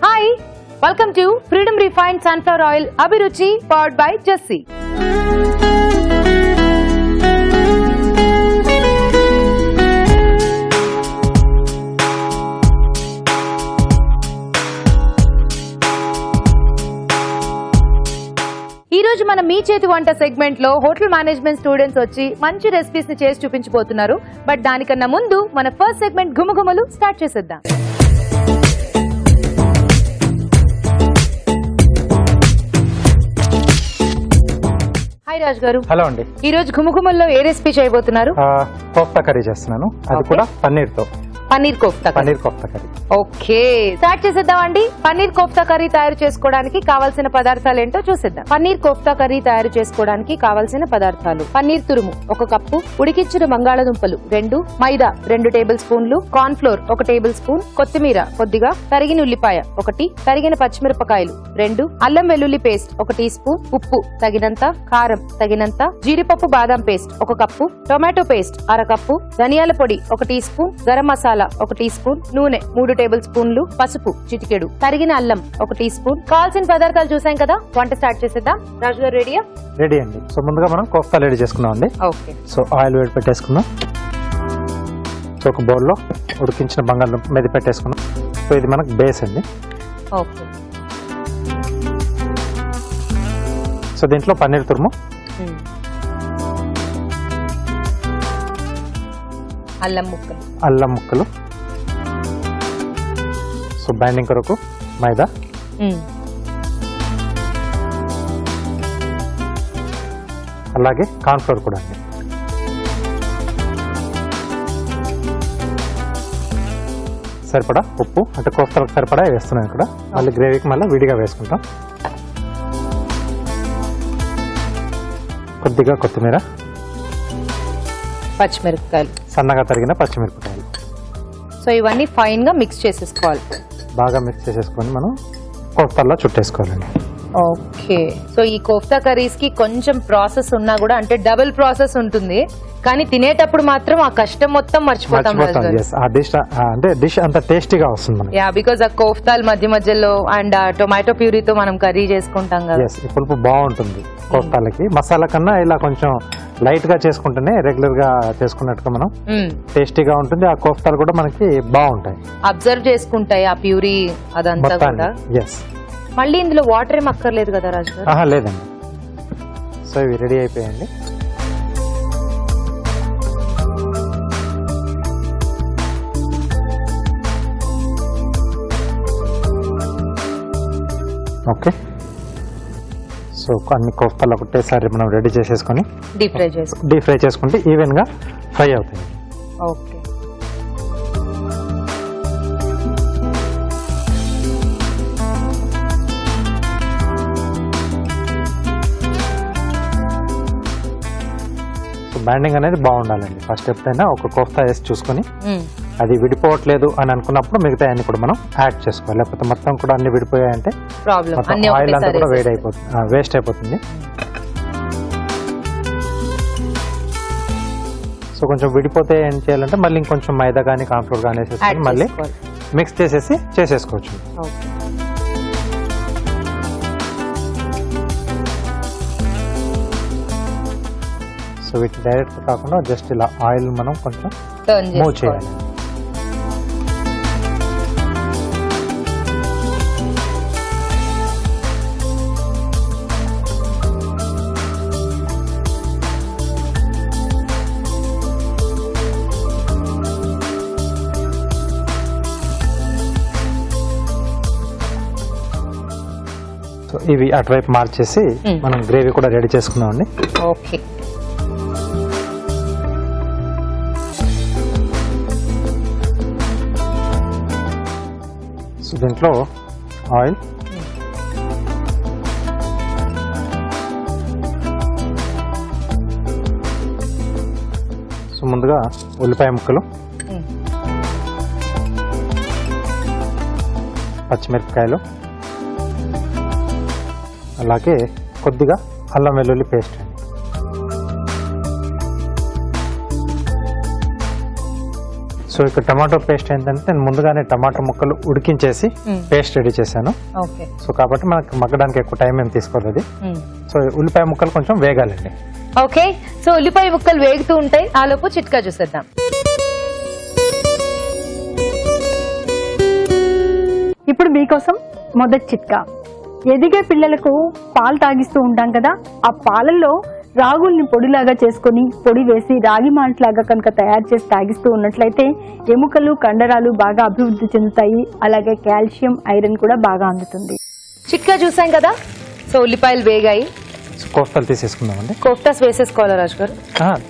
Hi, welcome to Freedom Refined Sunflower Oil Abhiruchi powered by Jessie. ఈ రోజు మనం మీ చేతి వంట సెగ్మెంట్ లో హోటల్ మేనేజ్మెంట్ స్టూడెంట్స్ వచ్చి మంచి రెసిపీస్ ని చేసి చూపించబోతున్నారు. బట్ దానికన్నా ముందు మన ఫస్ట్ సెగ్మెంట్ గుమగుమలు స్టార్ట్ చేసేద్దాం. హాయ్ రాజ్ గారు. హలో అండి. ఈ రోజు గుమగుమల్లో ఏ రెసిపీ చేయబోతున్నారు? కోఫ్తా కర్రీ చేస్తున్నాను, అది కూడా పన్నీర్ తో. Paneer kofta curry. Okay, start చేసేద్దాం అండి. పన్నీర్ కోఫ్తా కర్రీ తయారు చేసుకోవడానికి కావాల్సిన పదార్థాలు ఏంటో చూసేద్దాం. పన్నీర్ కోఫ్తా కర్రీ తయారు చేసుకోవడానికి కావాల్సిన పదార్థాలు: పన్నీర్ తురుము 1 కప్పు, ఉడికించిన బంగాళదుంపలు 2, మైదా 2 టేబుల్ స్పూన్లు, కార్న్ ఫ్లోర్ 1 టేబుల్ స్పూన్, కొత్తిమీర కొద్దిగా, తరిగిన ఉల్లిపాయ 1, తరిగిన పచ్చిమిరపకాయలు 2, అల్లం వెల్లుల్లి పేస్ట్ 1 టీ స్పూన్, ఉప్పు తగినంత, కారం తగినంత, జీడిపప్పు బాదం paste 1 cup, tomato paste 1/2 cup, ధనియాల పొడి 1 teaspoon, garam masala 1 teaspoon, నూనె 3 టేబుల్ స్పూన్లు, పసుపు చిటికెడు, తరిగిన అల్లం 1 టీ స్పూన్. కావాల్సిన పదార్థాలు చూసాం కదా, వంట స్టార్ట్ చేసేద్దాం. రాజు గారు రెడీయా? రెడీ అండి. సో ముందుగా మనం కోఫ్తా రెడీ చేసుకున్నాం అండి. ఓకే. సో ఆయిల్ వేడి పెట్టేసుకున్నాం. సో ఒక బౌల్లో ఉడికించిన బంగాళదుంప మీద పెట్టేసుకున్నాం. సో ఇది మనకు బేస్ అండి. ఓకే. సో దీంట్లో పన్నీర్ తురుము, అల్లం ముక్కలు, సో బైండింగ్ కొరకు మైదా, అలాగే కార్న్ ఫ్లోర్ కూడా అండి. సరిపడా ఉప్పు, అంటే కోఫ్తాలకు సరిపడా వేస్తున్నాం ఇక్కడ. మళ్ళీ గ్రేవీకి మళ్ళీ విడిగా వేసుకుంటాం. కొద్దిగా కొత్తిమీర, పచ్చిమిరపకాయలు, సన్నగా తరిగిన పచ్చిమిరపకాయలు. సో ఇవన్నీ ఫైన్ గా మిక్స్ చేసేసుకోవాలి. బాగా మిక్స్ చేసేసుకొని మనం కోఫ్తాల్లో చుట్టేసుకోవాలండి. ఓకే. సో ఈ కోఫ్తా కర్రీస్ కి కొంచెం ప్రాసెస్ ఉన్నా కూడా, అంటే డబుల్ ప్రాసెస్ ఉంటుంది, కానీ తినేటప్పుడు మాత్రం ఆ కష్టం మొత్తం మర్చిపోతాం. అంటే డిష్ అంత టేస్టీగా వస్తుంది మనకి. యా, బికాజ్ ఆ కోఫ్తాల్ మధ్య మధ్యలో అండ్ టొమాటో ప్యూరీతో మనం కర్రీ చేసుకుంటాం కదా. ఈ పులుపు బాగుంటుంది కోఫ్తాలకి. మసాలా కన్నా ఇలా కొంచెం లైట్ గా చేసుకుంటేనే రెగ్యులర్ గా చేసుకున్నట్టుగా మనం టేస్టీగా ఉంటుంది. ఆ కోఫ్తాలు కూడా మనకి బాగుంటాయి, అబ్జర్వ్ చేసుకుంటాయి ఆ ప్యూరీ అదంతా కూడా. మళ్ళీ ఇందులో వాటర్ ఏం అక్కర్లేదు కదా రాజు గారు? లేదండి. సో ఇవి రెడీ అయిపోయాయండి. ఓకే. సో అన్ని కోఫ్తాలు ఒకటేసారి మనం రెడీ చేసేసుకొని డీప్ ఫ్రై చేసుకుంటే ఈవెన్ గా ఫ్రై అవుతుంది. ఓకే. బ్యాండింగ్ అనేది బాగుండాలండి. ఫస్ట్ ఎప్పుడైనా ఒక కోఫ్తా వేసి చూసుకొని అది విడిపోవట్లేదు అని అనుకున్నప్పుడు మిగతా అన్ని కూడా మనం యాడ్ చేసుకోవాలి. లేకపోతే మొత్తం కూడా అన్ని విడిపోయాయంటే ఆయిల్ అంతా కూడా వేస్ట్ అయిపోతుంది. సో కొంచెం విడిపోతే ఏం చేయాలంటే మళ్ళీ ఇంకొంచెం మైదా కానీ కార్న్ ఫ్లోర్ కానీ వేసేసుకొని మళ్ళీ మిక్స్ చేసేసి చేసేసుకోవచ్చు. సో వీటి డైరెక్ట్ కాకుండా జస్ట్ ఇలా ఆయిల్ మనం కొంచెం మూవ్ చేయాలి. సో ఇవి అటువైపు మార్చేసి మనం గ్రేవీ కూడా రెడీ చేసుకున్నాం అండి. ఓకే. సో దీంట్లో ఆయిల్, సో ముందుగా ఉల్లిపాయ ముక్కలు, పచ్చిమిరపకాయలు, అలాగే కొద్దిగా అల్లం వెల్లుల్లి పేస్ట్ అండి. సో ఇక్కడ టమాటో పేస్ట్ ఏంటంటే నేను ముందుగానే టమాటో ముక్కలు ఉడికించేసి పేస్ట్ రెడీ చేశాను. సో కాబట్టి మనకు మగ్గడానికి ఎక్కువ టైం ఏం తీసుకోలేదు. సో ఉల్లిపాయ ముక్కలు కొంచెం వేగాలండి. ఓకే, సో ఉల్లిపాయ ముక్కలు వేగుతూ ఉంటాయి, ఆలోపు చిట్కా చూసేద్దాం. ఇప్పుడు మీకోసం మొదటి చిట్కా. ఎదిగే పిల్లలకు పాలు తాగిస్తూ ఉంటాం కదా, ఆ పాలల్లో రాగుల్ని పొడిలాగా చేసుకుని పొడి వేసి రాగి మాల్ట్ లాగా కనుక తయారు చేసి తాగిస్తూ ఉన్నట్లయితే ఎముకలు కండరాలు బాగా అభివృద్ధి చెందుతాయి. అలాగే కాల్షియం ఐరన్ కూడా బాగా అందుతుంది. చిట్కా చూసాం కదా, సో ఉల్లిపాయలు వేగాయి. కోఫ్తాలు తీసేసుకుందామండి. కోఫ్తాస్ వేసేసుకోవాలా రాజు గారు?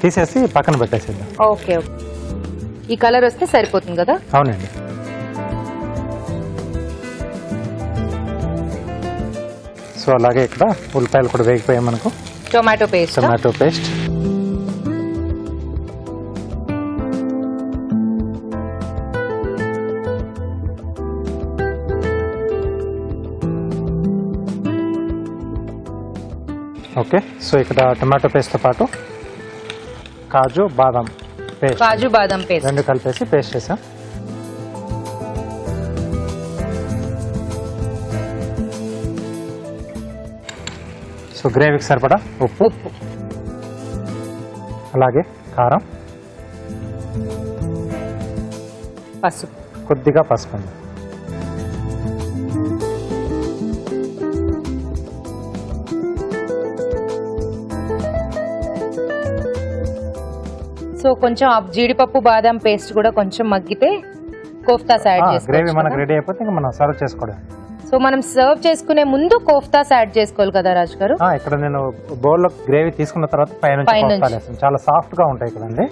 తీసేసి పక్కన పెట్టేసేద్దాం. ఓకే, ఈ కలర్ వస్తే సరిపోతుంది కదా? అవునండి. సో అలాగే ఇక్కడ ఉల్లిపాయలు కూడా వేగిపోయాయి మనకు. Tomato paste. ఓకే, సో ఇక్కడ టొమాటో పేస్ట్ తో పాటు కాజు బాదం పేస్ట్ రెండు కలిపేసి పేస్ట్ చేసాం. సో గ్రేవీకి సరిపడా ఉప్పు, అలాగే కారం, పసుపు, కొద్దిగా పసుపు అండి. సో కొంచెం జీడిపప్పు బాదం పేస్ట్ కూడా కొంచెం మగ్గితే కోఫ్తాస్ యాడ్ చేసుకోవాలి. గ్రేవీ మనకు రెడీ అయిపోతే ఇంకా మనం సర్వ్ చేసుకోవడం. సో మనం సర్వ్ చేసుకునే ముందు కోఫ్తాస్ యాడ్ చేసుకోవాలి కదా రాజు గారు? ఇక్కడ నేను బౌల్ లో గ్రేవీ తీసుకున్న తర్వాత పైన చాలా సాఫ్ట్ గా ఉంటాయి కదండి.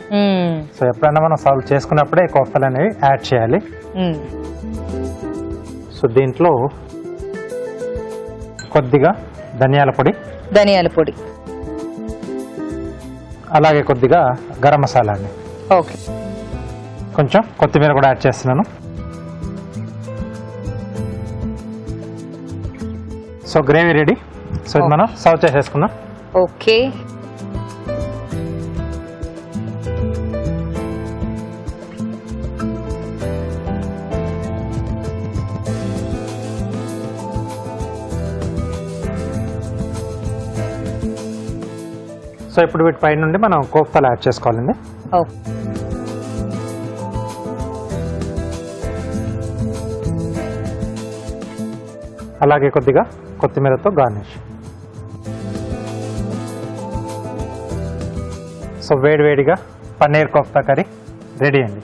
సో ఎప్పుడైనా మనం సర్వ్ చేసుకున్నప్పుడే కోఫ్తాలు అనేవి యాడ్ చేయాలి. సో దీంట్లో కొద్దిగా ధనియాల పొడి, అలాగే కొద్దిగా గరం మసాలా అండి. ఓకే, కొంచెం కొత్తిమీర కూడా యాడ్ చేస్తున్నాను. So gravy ready. సో ఇది మనం సర్వ్ చేసేసుకుందాం. ఓకే, సో ఇప్పుడు వీటి పై నుండి మనం కోఫ్తాలు యాడ్ చేసుకోవాలండి. అలాగే కొద్దిగా కొత్తిమీరతో గార్నిష్. సో వేడివేడిగా పన్నీర్ కోఫ్తా కర్రీ రెడీ అండి.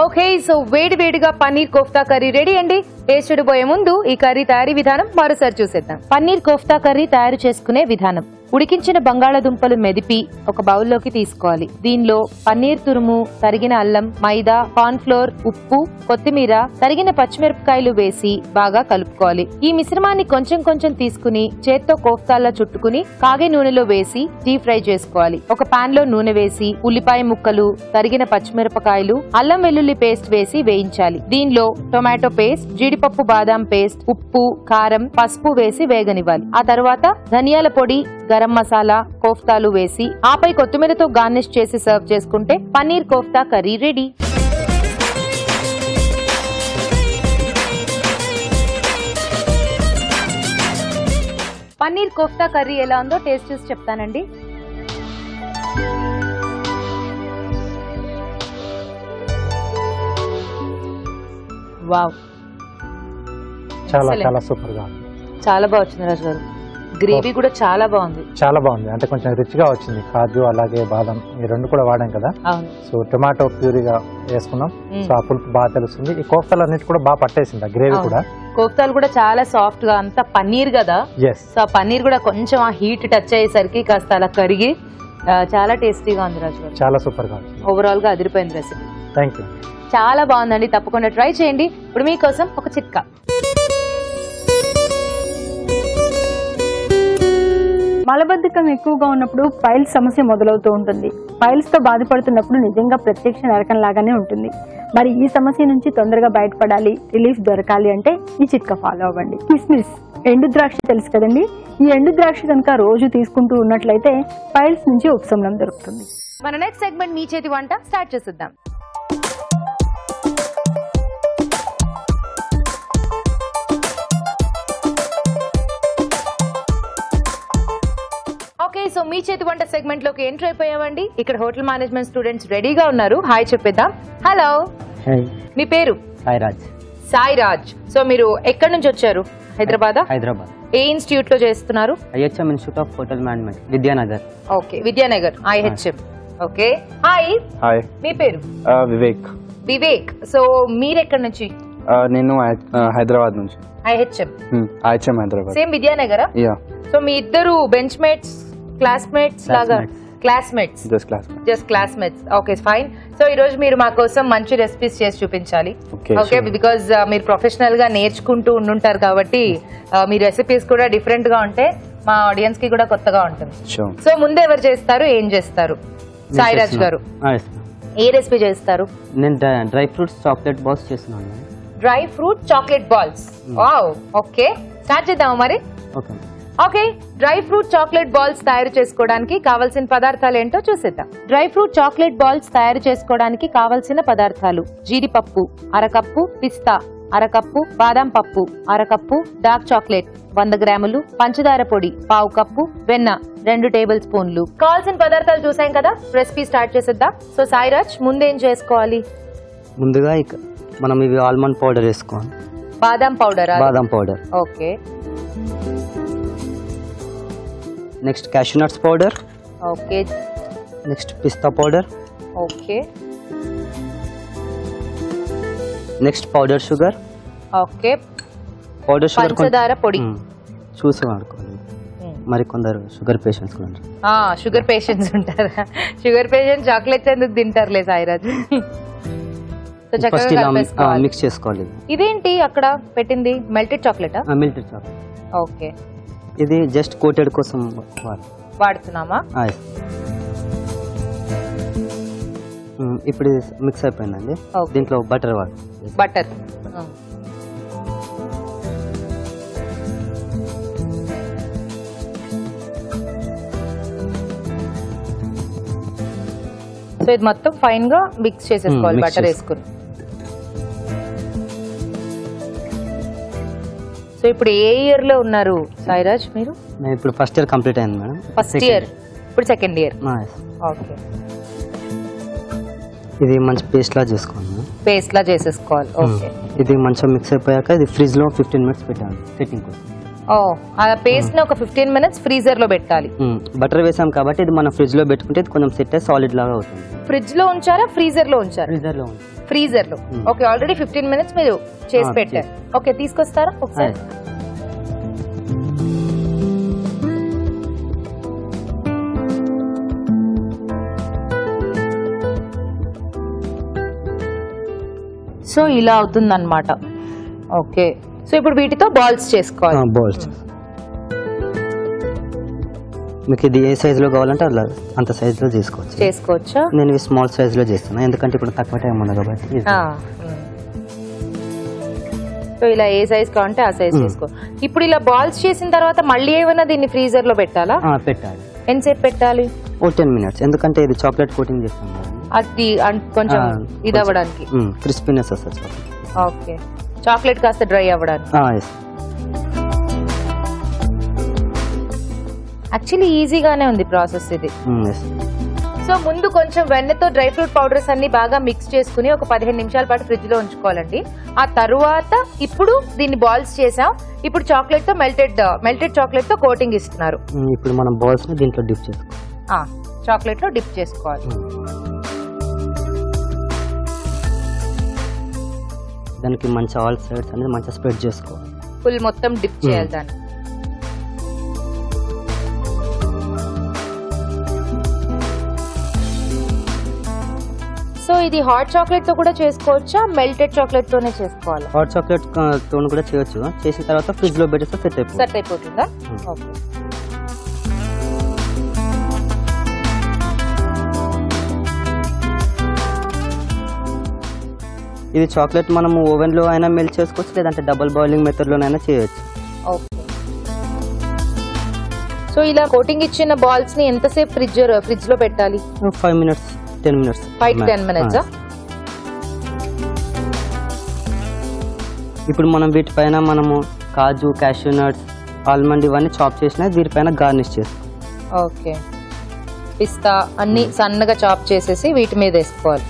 ఓకే, సో వేడివేడిగా పన్నీర్ కోఫ్తా కర్రీ రెడీ అండి. టేస్ట్ చూడబోయే ముందు ఈ కర్రీ తయారీ విధానం మరోసారి చూసేద్దాం. పన్నీర్ కోఫ్తా కర్రీ తయారు చేసుకునే విధానం. ఉడికించిన బంగాళాదుంపలు మెదిపి ఒక బౌల్లోకి తీసుకోవాలి. దీనిలో పన్నీర్ తురుము, తరిగిన అల్లం, మైదా, కార్న్ ఫ్లోర్, ఉప్పు, కొత్తిమీర, తరిగిన పచ్చిమిరపకాయలు వేసి బాగా కలుపుకోవాలి. ఈ మిశ్రమాన్ని కొంచెం కొంచెం తీసుకుని చేత్తో కోఫ్తాల్లా చుట్టుకుని కాగే నూనెలో వేసి డీప్ ఫ్రై చేసుకోవాలి. ఒక పాన్ లో నూనె వేసి ఉల్లిపాయ ముక్కలు, తరిగిన పచ్చిమిరపకాయలు, అల్లం వెల్లుల్లి పేస్ట్ వేసి వేయించాలి. దీనిలో టొమాటో పేస్ట్, జీడిపప్పు బాదాం పేస్ట్, ఉప్పు, కారం, పసుపు వేసి వేగనివ్వాలి. ఆ తర్వాత ధనియాల పొడి, గరం మసాలా, కోఫ్తాలు వేసి ఆపై కొత్తిమీరతో గార్నిష్ చేసి సర్వ్ చేసుకుంటే paneer kofta curry ready. Paneer kofta curry ఎలా ఉందో టేస్ట్ చూసి చెప్తానండి. వావ్, చాలా సూపర్ గా ఉంది. చాలా బాగా వచ్చింది రాజు గారు. గ్రేవీ కూడా చాలా బాగుంది. అంటే కొంచెం రిచ్ గా వచ్చింది. కాజు అలాగే బాదం ఈ రెండు కూడా వాడాం కదా. సో టొమాటో ప్యూరీగా వేసుకున్నాం. సో ఆ పులుపు బాగా తెలుస్తుంది. ఈ కోఫ్తాలు అన్నిటి కూడా బాగా పట్టేసింది. గ్రేవీ కూడా, కోఫ్తాలు కూడా చాలా సాఫ్ట్ గా, అంతా పన్నీర్ కదా. సో ఆ పన్నీర్ కూడా కొంచెం ఆ హీట్ టచ్ అయ్యేసరికి కాస్త అలా కరిగి చాలా టేస్టీగా ఉంది రాజు గారు. చాలా సూపర్ గా, ఓవరాల్ గా అదిరిపోయింది రెసిపీ. Thank you. చాలా బాగుందండి, తప్పకుండా ట్రై చేయండి. ఇప్పుడు మీకోసం ఒక చిట్కా. మలబద్ధకం ఎక్కువగా ఉన్నప్పుడు పైల్స్ సమస్య మొదలవుతూ ఉంటుంది. పైల్స్ తో బాధపడుతున్నప్పుడు నిజంగా ప్రత్యక్ష నరకం లాగానే ఉంటుంది. మరి ఈ సమస్య నుంచి తొందరగా బయటపడాలి, రిలీఫ్ దొరకాలి అంటే ఈ చిట్కా ఫాలో అవ్వండి. కిస్మిస్, ఎండు ద్రాక్ష తెలుసు కదండి. ఈ ఎండు ద్రాక్ష కనుక రోజు తీసుకుంటూ ఉన్నట్లయితే పైల్స్ నుంచి ఉపశమనం దొరుకుతుంది. మన నెక్స్ట్ సెగ్మెంట్ మీ చేతి వంట స్టార్ట్ చేసేద్దాం. సో మీ చేతి వంట సెగ్మెంట్ లోకి ఎంటర్ అయిపోయామండి. ఇక్కడ హోటల్ మేనేజ్మెంట్ స్టూడెంట్స్ రెడీగా ఉన్నారు. హాయ్ చెప్పేద్దాం. హలో, మీ పేరు? సాయిరాజ్. సాయిరాజ్. సో మీరు ఎక్కడి నుంచి వచ్చారు? హైదరాబాద్. హైదరాబాద్. ఏ ఇన్స్టిట్యూట్ లో చేస్తున్నారు? IHM institute of hotel management, Vidyanagar. Okay, Vidyanagar IHM. Okay, hi. Hi, మీ పేరు? వివేక్. వివేక్. సో మీరు ఎక్కడి నుంచి? నేను హైదరాబాద్ నుంచి. IHM Hyderabad. Same Vidyanagar. Ya. So మీ ఇద్దరు బెంచ్ మేట్స్, క్లాస్మేట్స్ లాగా? Classmates. Just classmates. Okay, fine. So ఈ రోజు మీరు మా కోసం మంచి రెసిపీస్ చేసి చూపించాలి. ఓకే, బికాజ్ మీరు ప్రొఫెషనల్ గా నేర్చుకుంటూ ఉండుంటారు కాబట్టి మీ రెసిపీస్ కూడా డిఫరెంట్ గా ఉంటే మా ఆడియన్స్ కి కూడా కొత్తగా ఉంటుంది. సో ముందు ఎవరు చేస్తారు, ఏం చేస్తారు? సాయిరాజ్ గారు ఏ రెసిపీ చేస్తారు? నేను డ్రై ఫ్రూట్స్ చాక్లెట్ బాల్స్ చేస్తున్నాను. Dry fruit chocolate balls. Wow. Okay, start చేద్దామా మరి? Okay. Okay, dry fruit chocolate balls తయారు చేసుకోవడానికి కావాల్సిన పదార్థాలు ఏంటో చూసేద్దాం. డ్రై ఫ్రూట్ చాక్లెట్ బాల్స్ తయారు చేసుకోవడానికి కావాల్సిన పదార్థాలు: జీడిపప్పు అరకప్పు, పిస్తా అరకప్పు, బాదం పప్పు అరకప్పు, డార్క్ చాక్లెట్ 100 గ్రాములు, పంచదార పొడి 1/2 కప్పు, వెన్న 2 టేబుల్ స్పూన్లు. కావాల్సిన పదార్థాలు చూసాం కదా, రెసిపీ స్టార్ట్ చేసేద్దాం. సో సాయిరాజ్, ముందేం చేసుకోవాలి? ముందుగా మనం ఇవి ఆల్మండ్ పౌడర్ వేసుకోవాలి. Badam powder. Badam powder. Okay. Next cashew nuts powder. Okay. Next pista powder. Okay. Next powder sugar. Okay. Powder sugar, పంచదార పొడి చూసి వాడుకోవాలి. మరి కొందరు షుగర్ పేషెంట్స్ కూడా ఉంటారు. షుగర్ పేషెంట్స్ ఉంటారు. షుగర్ పేషెంట్ చాక్లెట్స్ ఎందుకు తింటారులే సాయిరాజ్. మిక్స్ చేసుకోవాలి. ఇదేంటి అక్కడ పెట్టింది? Melted chocolate. Melted chocolate. Okay. ఇది జస్ట్ కోటెడ్ కోసం వాడుతున్నామా? ఇప్పుడు మిక్స్ అయిపోయిందండి. దీంట్లో బటర్ బటర్. సో ఇది మొత్తం ఫైన్ గా మిక్స్ చేసేసుకోవాలి బటర్ వేసుకుని. సో ఇప్పుడు ఏ ఇయర్ లో ఉన్నారు సాయిరాజ్ మీరు? ఇప్పుడు ఫస్ట్ ఇయర్ కంప్లీట్ అయింది మేడం. ఫస్ట్ ఇయర్, ఇప్పుడు సెకండ్ ఇయర్. ఓకే. ఇది మంచి పేస్ట్ లా చేసుకోండి. పేస్ట్ లా చేసేసుకోవాలి. ఓకే. ఇది మంచిగా మిక్స్ అయిపోయాక ఇది ఫ్రిడ్జ్ లో 15 మినిట్స్ పెట్టాలి సెట్టింగ్ కోసం. ఆ పేస్ట్ ని ఒక 15 మినిట్స్ ఫ్రీజర్ లో పెట్టాలి. బటర్ వేసాం కాబట్టి ఇది మనం ఫ్రిడ్జ్ లో పెట్టుకుంటే ఇది కొంచెం సెట్ అయ్యి సాలిడ్ లాగా అవుతుంది. ఫ్రిడ్జ్ లో ఉంచారా, ఫ్రీజర్ లో ఉంచారా? ఫ్రీజర్ లో. ఫ్రీజర్ లో. ఓకే, ఆల్రెడీ 15 మినిట్స్ మీరు చేసి పెట్టారు. ఓకే, తీసుకొస్తారా ఒకసారి? సో ఇలా అవుతుంది అన్నమాట. ఓకే. సో ఇప్పుడు వీటితో బాల్స్ చేసుకోవాలి. బాల్స్ మీకు ఇది ఏ సైజ్ లో కావాలంటే అలా అంత సైజ్ లో చేసుకోవచ్చా? నేను ఇవి స్మాల్ సైజ్ లో చేస్తున్నా, ఎందుకంటే ఇప్పుడు తక్కువ టైం ఉంది కాబట్టి. సో ఇలా ఏ సైజ్ కావాలంటే ఆ సైజ్ చేసుకో. ఇప్పుడు ఇలా బాల్స్ చేసిన తర్వాత మళ్ళీ ఏమైనా దీన్ని ఫ్రీజర్ లో పెట్టాలా? పెట్టాలి. ఎంతసేపు పెట్టాలి? 10 మినిట్స్, ఎందుకంటే ఇది చాక్లెట్ కోటింగ్ చేస్తాం అది కొంచెం ఇది అవ్వడానికి, క్రిస్పీనెస్ వస్తుంది. ఓకే, చాక్లెట్ కాస్త డ్రై అవ్వడానికి. యాక్చువల్లీ ఈజీగానే ఉంది ప్రాసెస్ ఇది. సో ముందు కొంచెం వెన్నతో డ్రై ఫ్రూట్ పౌడర్స్ అన్ని బాగా మిక్స్ చేసుకుని ఒక 15 నిమిషాల పాటు ఫ్రిడ్జ్ లో ఉంచుకోవాలండి. ఆ తరువాత ఇప్పుడు దీన్ని బాల్స్ చేసాం. ఇప్పుడు చాక్లెట్ తో మెల్టెడ్ చాక్లెట్ తో కోటింగ్ ఇస్తున్నారు. ఇప్పుడు మనం బాల్స్ ని దీంట్లో డిప్ చేసుకోవాలి. చాక్లెట్ లో డిప్ చేసుకోవాలి. దానికి మంచి ఆల్ సైడ్స్ అనేది మంచిగా స్ప్రెడ్ చేసుకోవాలి. ఫుల్ మొత్తం డిప్ చేయాలి దాన్ని. సో ఇది హాట్ చాక్లెట్ తో కూడా చేసుకోవచ్చా, మెల్టెడ్ చాక్లెట్ తోనే చేసుకోవాలి? హాట్ చాక్లెట్ తో కూడా చేయొచ్చు. చేసిన తర్వాత ఫ్రిడ్జ్ లో పెట్టేస్తే సెట్ అయిపోతుందా? ఓకే. ఇది చాక్లెట్ మనం ఓవెన్ లో అయినా మెల్ట్ చేసుకోవచ్చు, లేదంటే డబుల్ బాయిలింగ్ మెథడ్ లోనైనా చేయొచ్చు. ఓకే. సో ఇలా కోటింగ్ ఇచ్చిన బాల్స్ ని ఎంతసేపు ఫ్రిడ్జ్ లో పెట్టాలి? 5 మినిట్స్ 10 మినిట్స్. 5 to 10 minutes. ఇప్పుడు మనం వీటిపైన మనము కాజు, క్యాష్యూ నట్స్, ఆల్మండ్ ఇవన్నీ చాప్ చేసిన దీనిపైన గార్నిష్ చేస్తాం. ఓకే, పిస్తా అన్ని సన్నగా చాప్ చేసేసి వీటి మీద వేసుకోవాలి.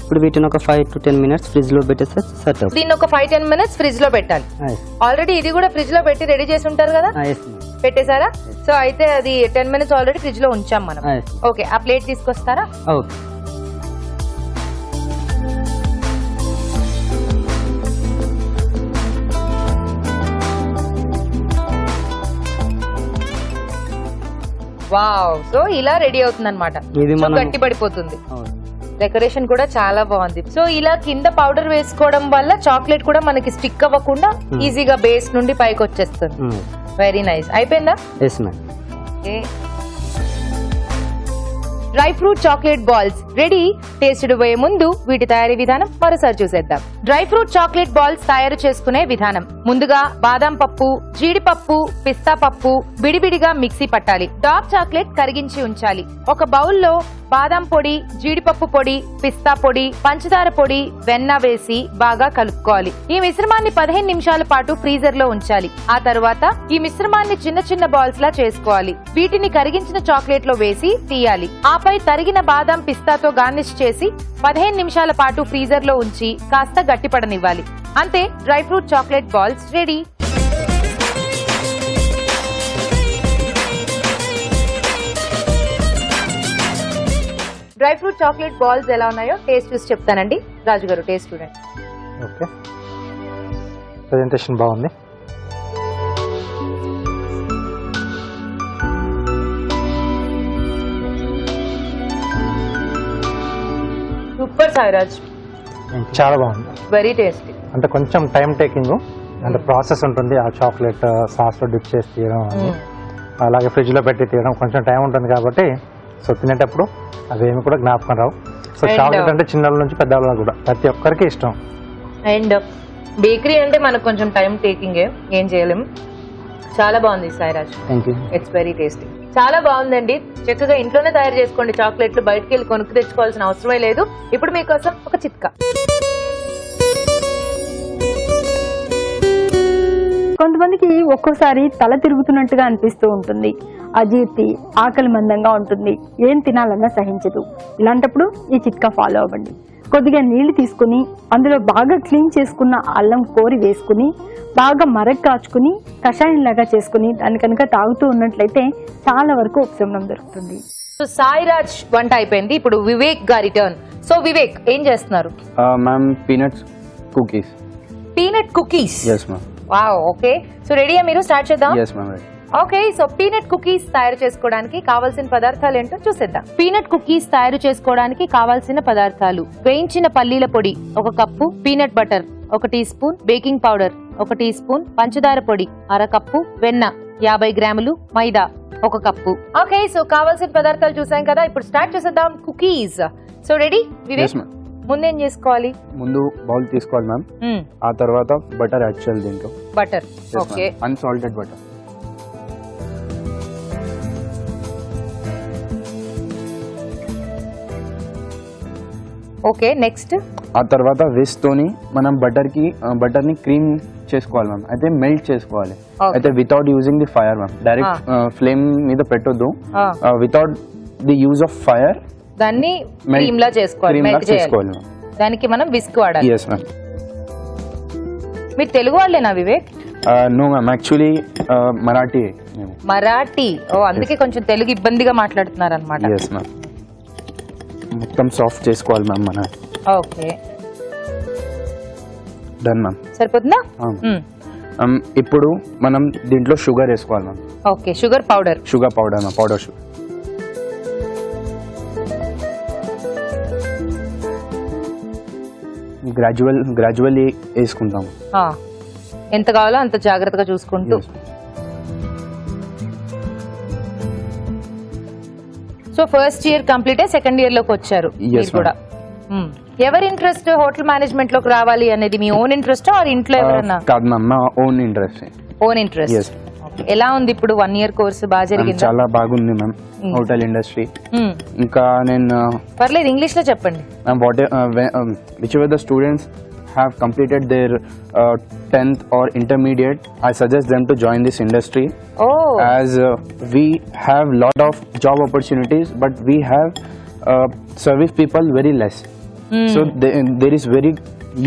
ఇప్పుడు వీటిని ఒక 5 to 10 minutes ఫ్రిడ్జ్ లో పెట్టేస్తే సెట్ అవుతుంది. దీన్ని ఒక 5-10 minutes ఫ్రిడ్జ్ లో పెట్టాలి. ఆల్రెడీ ఇది కూడా ఫ్రిడ్జ్ లో పెట్టి రెడీ చేసి ఉంటారు కదా, పెట్టేశారా? సో అయితే అది 10 minutes ఆల్రెడీ ఫ్రిడ్జ్ లో ఉంచాం మనం. ఓకే, ఆ ప్లేట్ తీసుకొస్తారా? ఓకే. వావ్, సో ఇలా రెడీ అవుతుంది అనమాట. గట్టి పడిపోతుంది. డెకరేషన్ కూడా చాలా బాగుంది. సో ఇలా కింద పౌడర్ వేసుకోవడం వల్ల చాక్లెట్ కూడా మనకి స్టిక్ అవ్వకుండా ఈజీగా బేస్ నుండి పైకి వచ్చేస్తుంది. Very nice. అయిపోయిందా? Dry fruit chocolate balls ready. Taste పోయే ముందు వీటి తయారీ విధానం మరోసారి చూసేద్దాం. డ్రై ఫ్రూట్ చాక్లెట్ బాల్స్ తయారు చేసుకునే విధానం. ముందుగా బాదం పప్పు, జీడిపప్పు, పిస్తా పప్పు విడివిడిగా మిక్సీ పట్టాలి. డార్క్ చాక్లెట్ కరిగించి ఉంచాలి. ఒక బౌల్లో బాదం పొడి, జీడిపప్పు పొడి, పిస్తా పొడి, పంచదార పొడి, వెన్న వేసి బాగా కలుపుకోవాలి. ఈ మిశ్రమాన్ని 15 నిమిషాల పాటు ఫ్రీజర్ లో ఉంచాలి. ఆ తర్వాత ఈ మిశ్రమాన్ని చిన్న చిన్న బాల్స్ లా చేసుకోవాలి. వీటిని కరిగించిన చాక్లెట్ లో వేసి తీయాలి. ఆపై తరిగిన బాదం, పిస్తాతో గార్నిష్ చేసి 15 నిమిషాల పాటు ఫ్రీజర్ లో ఉంచి కాస్త గట్టిపడనివ్వాలి. అంతే, dry fruit chocolate balls ready. Dry fruit chocolate balls ఎలా ఉన్నాయో టేస్ట్ చూసి చెప్తానండి. రాజు గారు టేస్ట్ చూడండి. ఓకే, ప్రెజెంటేషన్ బాగుంది. సూపర్ సాయిరాజ్, చాలా బాగుంది. Very tasty. అంటే కొంచెం టైం టేకింగ్, అంటే ప్రాసెస్ ఉంటుంది. ఆ చాక్లెట్ సాస్ లో డిప్ చేసి తీయడం, అలాగే ఫ్రిడ్జ్ లో పెట్టి తీయడం కొంచెం టైం ఉంటుంది కాబట్టి సో తినేటప్పుడు అవేమి కూడా జ్ఞాపకం రావు. సో చాక్లెట్ అంటే చిన్నల నుంచి పెద్దవాళ్ళ కూడా ప్రతి ఒక్కరికి ఇష్టం. అండ్ బేకరీ అంటే మనకు కొంచెం టైం టేకింగ్, ఏం చేయలేము. చాలా బాగుంది సాయిరాజ్. It's very tasty. చాలా బాగుందండి. చక్కగా ఇంట్లోనే తయారు చేసుకోండి చాక్లెట్లు, బయటకు వెళ్ళి కొనుక్కు తెచ్చుకోవాల్సిన అవసరమే లేదు. ఇప్పుడు మీకోసం ఒక చిట్కా. కొంతమందికి ఒక్కోసారి తల తిరుగుతున్నట్టుగా అనిపిస్తూ ఉంటుంది, అజీర్తి, ఆకలి మందంగా ఉంటుంది, ఏం తినాలన్నా సహించదు. ఇలాంటప్పుడు ఈ చిట్కా ఫాలో అవ్వండి. కొద్దిగా నీళ్లు తీసుకుని అందులో బాగా క్లీన్ చేసుకున్న అల్లం కోరి వేసుకుని బాగా మరగ కాచుకుని కషాయం లాగా చేసుకుని దాన్ని కనుక తాగుతూ ఉన్నట్లయితే చాలా వరకు ఉపశమనం దొరుకుతుంది. సో సాయిరాజ్ వంట అయిపోయింది. ఇప్పుడు వివేక్ గారి టర్న్. సో వివేక్ ఏం చేస్తున్నారు? Ma'am peanuts cookies. Peanut cookies? Yes ma'am. Wow, okay. So రెడీయా మీరు? స్టార్ట్ చేద్దాం. Yes ma'am, ready. Okay, so peanut cookies తయారు చేసుకోవడానికి కావాల్సిన పదార్థాలు ఏంటో చూసేద్దాం. పీనట్ కుకీస్ తయారు చేసుకోవడానికి కావాల్సిన పదార్థాలు: వేయించిన పల్లీల పొడి 1 cup, peanut butter 1 teaspoon, baking powder 1 teaspoon, పంచదార పొడి 1/2 కప్పు, వెన్న 50 గ్రాములు, మైదా 1 కప్పు. ఓకే, సో కావాల్సిన పదార్థాలు చూసాం కదా, ఇప్పుడు స్టార్ట్ చేసేద్దాం కుకీస్. So ready Vivek? ముందేం చేసుకోవాలి? ముందు బౌల్ తీసుకోవాలి మ్యామ్. ఆ తర్వాత బటర్ యాడ్ చేయాలి దీంట్లో. Butter, okay, unsalted butter. Okay, next ఆ తర్వాత విస్క్ తోని మనం బటర్ ని క్రీమ్ చేసుకోవాలి మ్యామ్. అయితే మెల్ట్ చేసుకోవాలి. అయితే without using the fire ma'am. Direct flame మీద పెట్టొద్దు. Without the use of fire దాన్ని క్రీమ్ లా చేసుకోవాలి, మెల్ట్ చేయాలి. దానికి మనం విస్క్ వాడాలి. yes ma'am. మీరు తెలుగు వాళ్ళేనా Vivek? No ma'am, actually Marathi. Marathi, ఓ అందుకే కొంచెం తెలుగు ఇబ్బందిగా మాట్లాడుతున్నారు అనమాట. yes ma'am. మొత్తం సాఫ్ట్ చేసుకోవాలి మ్యామ్ మన. Okay, done ma'am. సరిపోతుందా? ఇప్పుడు మనం దీంట్లో షుగర్ వేసుకోవాలి ma'am. Okay, sugar powder. Sugar powder ma'am, powder sugar. Gradually వేసుకుంటాం. ఎంత కావాలో అంత జాగ్రత్తగా చూసుకుంటూ. సో ఫస్ట్ ఇయర్ కంప్లీట్ అయ్యి సెకండ్ ఇయర్ లోకి వచ్చారు మీరు కూడా. ఎవరి ఇంట్రెస్ట్ హోటల్ మేనేజ్మెంట్ లోకి రావాలి అనేది? మీ ఓన్ ఇంట్రెస్ట్ ఆర్ ఇంట్లో ఎవరన్నా? కాదు మ్యామ్, నా ఓన్ ఇంట్రెస్ట్. Own interest. ఎలా ఉంది ఇప్పుడు 1 year కోర్సు? బాగా జరిగింది? చాలా బాగుంది మ్యామ్, హోటల్ ఇండస్ట్రీ. ఇంకా నేను పర్లేదు ఇంగ్లీష్ లో చెప్పండి. whichever the students have completed their 10th or intermediate, I suggest them to join this industry. As we have lot of job opportunities, but we have service people very less. So there is very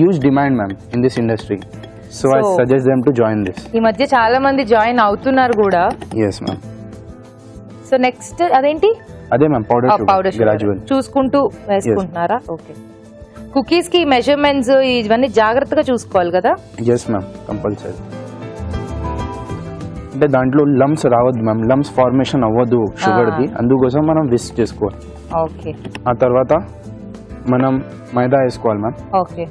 huge demand, ma'am, in this industry. So I suggest them to join this. ఈ మధ్య చాలా మంది join అవుతున్నారు కూడా. Yes, ma'am. So next అదేంటి? అదే ma'am powder gradual చూసుకుంటూ వేసుకుంటున్నారా? ఓకే. కుకీస్ కి మెజర్మెంట్స్ ఇవన్నీ జాగ్రత్తగా చూసుకోవాలి కదా? Yes ma'am, compulsory. అంటే దాంట్లో లమ్స్ రావద్దు మ్యామ్, లమ్స్ ఫార్మేషన్ అవ్వద్దు షుగర్ ది, అందుకోసం మనం విస్క్ చేసుకోవాలి. ఓకే. ఆ తర్వాత మనం మైదా వేసుకోవాలి మ్యామ్. ఓకే